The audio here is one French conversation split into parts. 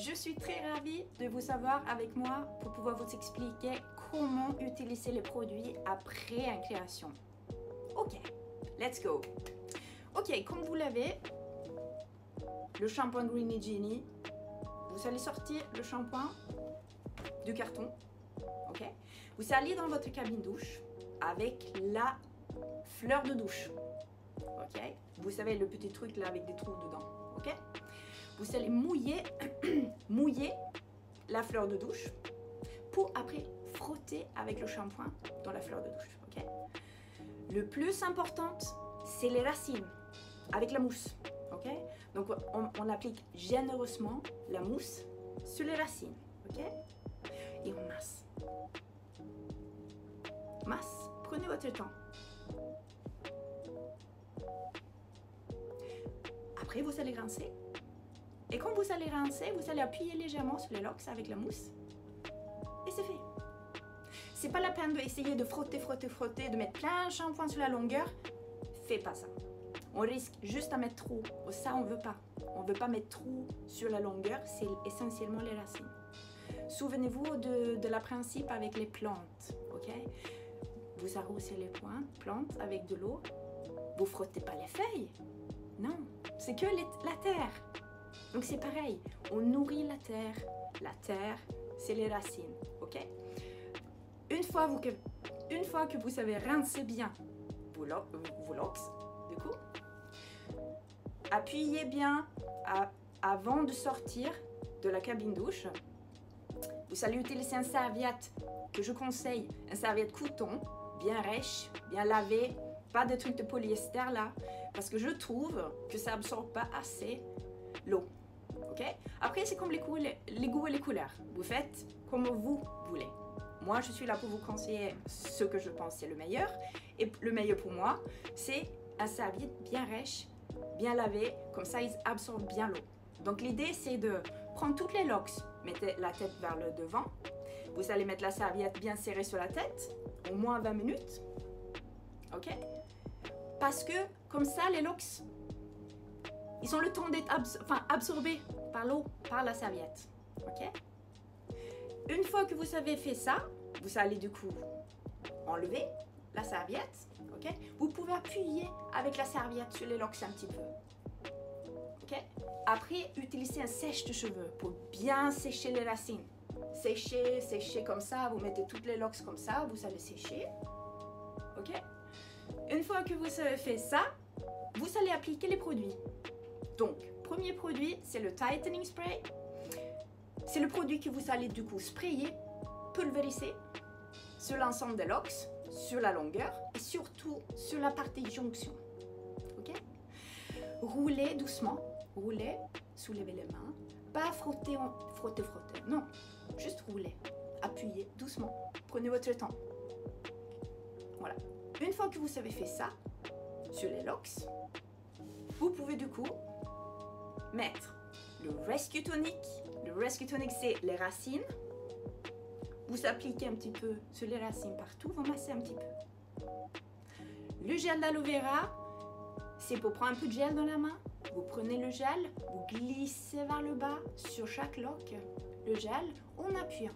Je suis très ravie de vous avoir avec moi pour pouvoir vous expliquer comment utiliser les produits après une création. Ok, let's go. Ok, comme vous l'avez, le shampoing Greeny Genie, vous allez sortir le shampoing du carton. Ok, vous allez dans votre cabine douche avec la fleur de douche. Ok, vous savez le petit truc là avec des trous dedans. Ok, vous allez mouiller la fleur de douche pour après frotter avec le shampoing dans la fleur de douche. Ok, le plus important, c'est les racines avec la mousse. Ok, donc on applique généreusement la mousse sur les racines. Ok, et on masse. Masse, prenez votre temps. Après, vous allez rincer. Et quand vous allez rincer, vous allez appuyer légèrement sur les locks avec la mousse. Et c'est fait. C'est pas la peine d'essayer de frotter, de mettre plein de shampoing sur la longueur. Fais pas ça. On risque juste à mettre trop. Ça, on veut pas. On veut pas mettre trop sur la longueur. C'est essentiellement les racines. Souvenez-vous de la principe avec les plantes. Ok? Vous arrosez les plantes avec de l'eau. Vous frottez pas les feuilles. Non, c'est que la terre. Donc c'est pareil, on nourrit la terre. La terre, c'est les racines, ok? Une fois que vous avez rincé bien vos locks, du coup, appuyez bien avant de sortir de la cabine douche. Vous allez utiliser une serviette que je conseille, une serviette coton, bien rêche, bien lavée, pas de trucs de polyester là, parce que je trouve que ça absorbe pas assez l'eau. Ok? Après, c'est comme les goûts et les couleurs. Vous faites comme vous voulez. Moi, je suis là pour vous conseiller ce que je pense c'est le meilleur. Et le meilleur pour moi, c'est un serviette bien rêche, bien lavé, comme ça, ils absorbent bien l'eau. Donc, l'idée, c'est de prendre toutes les locks, mettez la tête vers le devant. Vous allez mettre la serviette bien serrée sur la tête, au moins 20 minutes. Ok? Parce que, comme ça, les locks, ils ont le temps d'être absorbés par l'eau, par la serviette. Ok? Une fois que vous avez fait ça, vous allez du coup enlever la serviette. Ok? Vous pouvez appuyer avec la serviette sur les locks un petit peu. Ok? Après, utilisez un sèche de cheveux pour bien sécher les racines. Sécher comme ça. Vous mettez toutes les locks comme ça. Vous allez sécher. Ok? Une fois que vous avez fait ça, vous allez appliquer les produits. Donc, premier produit, c'est le Tightening Spray. C'est le produit que vous allez du coup sprayer, pulvériser sur l'ensemble des locks, sur la longueur et surtout sur la partie jonction. Ok? Roulez doucement, roulez, soulevez les mains, pas frotter, non, juste rouler, appuyez doucement, prenez votre temps. Voilà. Une fois que vous avez fait ça sur les locks, vous pouvez du coup mettre le Rescue Tonic. Le Rescue Tonic, c'est les racines. Vous appliquez un petit peu sur les racines partout, vous massez un petit peu. Le gel d'aloe vera, c'est pour prendre un peu de gel dans la main. Vous prenez le gel, vous glissez vers le bas sur chaque lock le gel en appuyant.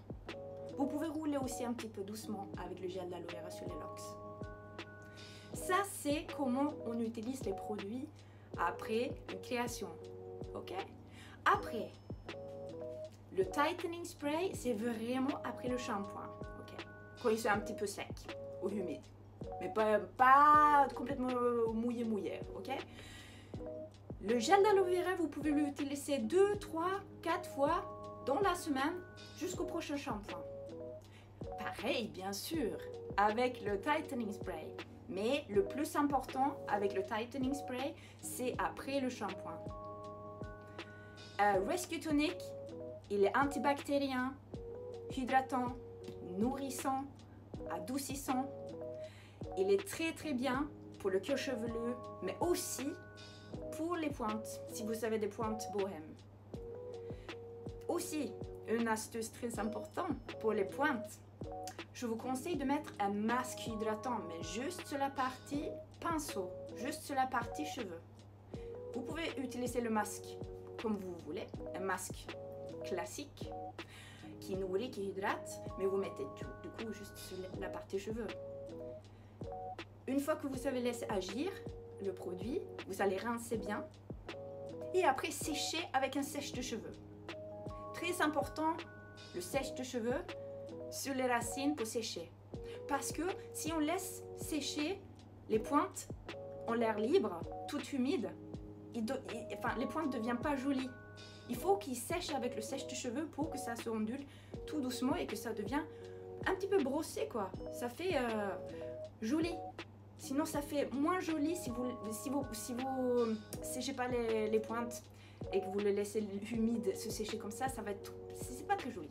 Vous pouvez rouler aussi un petit peu doucement avec le gel d'aloe vera sur les locks. Ça, c'est comment on utilise les produits après une création. Ok? Après, le Tightening Spray, c'est vraiment après le shampoing. Ok? Quand il est un petit peu sec ou humide. Mais pas complètement mouillé. Ok? Le gel d'aloe vera, vous pouvez l'utiliser 2, 3, 4 fois dans la semaine jusqu'au prochain shampoing. Pareil, bien sûr, avec le Tightening Spray. Mais le plus important avec le Tightening Spray, c'est après le shampoing. Rescue Tonic, il est antibactérien, hydratant, nourrissant, adoucissant. Il est très très bien pour le cuir chevelu, mais aussi pour les pointes, si vous avez des pointes bohèmes. Aussi, une astuce très importante pour les pointes, je vous conseille de mettre un masque hydratant, mais juste sur la partie pinceau, juste sur la partie cheveux. Vous pouvez utiliser le masque comme vous voulez, un masque classique qui nourrit, qui hydrate, mais vous mettez du coup juste sur la partie cheveux. Une fois que vous avez laissé agir le produit, vous allez rincer bien et après sécher avec un sèche de cheveux. Très important, le sèche de cheveux sur les racines pour sécher. Parce que si on laisse sécher les pointes en l'air libre, toutes humides, les pointes ne deviennent pas jolies. Il faut qu'ils sèchent avec le sèche de cheveux pour que ça se ondule tout doucement et que ça devient un petit peu brossé quoi. Ça fait joli. Sinon ça fait moins joli si vous séchez pas les pointes et que vous le laissez humide se sécher comme ça, ça va être, c'est pas très joli.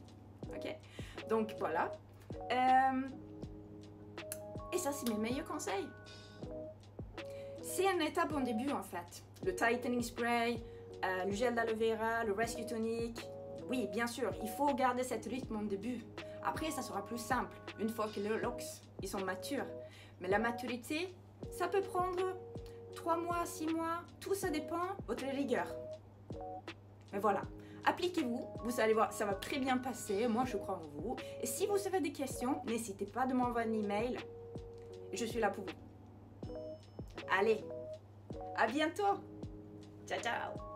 Ok? Donc voilà. Et ça c'est mes meilleurs conseils. C'est une étape en début en fait. Le tightening spray, le gel d'aloe vera, le rescue tonic. Oui, bien sûr, il faut garder cette rythme en début. Après, ça sera plus simple une fois que les locks ils sont matures. Mais la maturité, ça peut prendre 3 mois, 6 mois, tout ça dépend de votre rigueur. Mais voilà, appliquez-vous, vous allez voir, ça va très bien passer, moi je crois en vous. Et si vous avez des questions, n'hésitez pas de m'envoyer un email, je suis là pour vous. Allez, à bientôt. Ciao, ciao.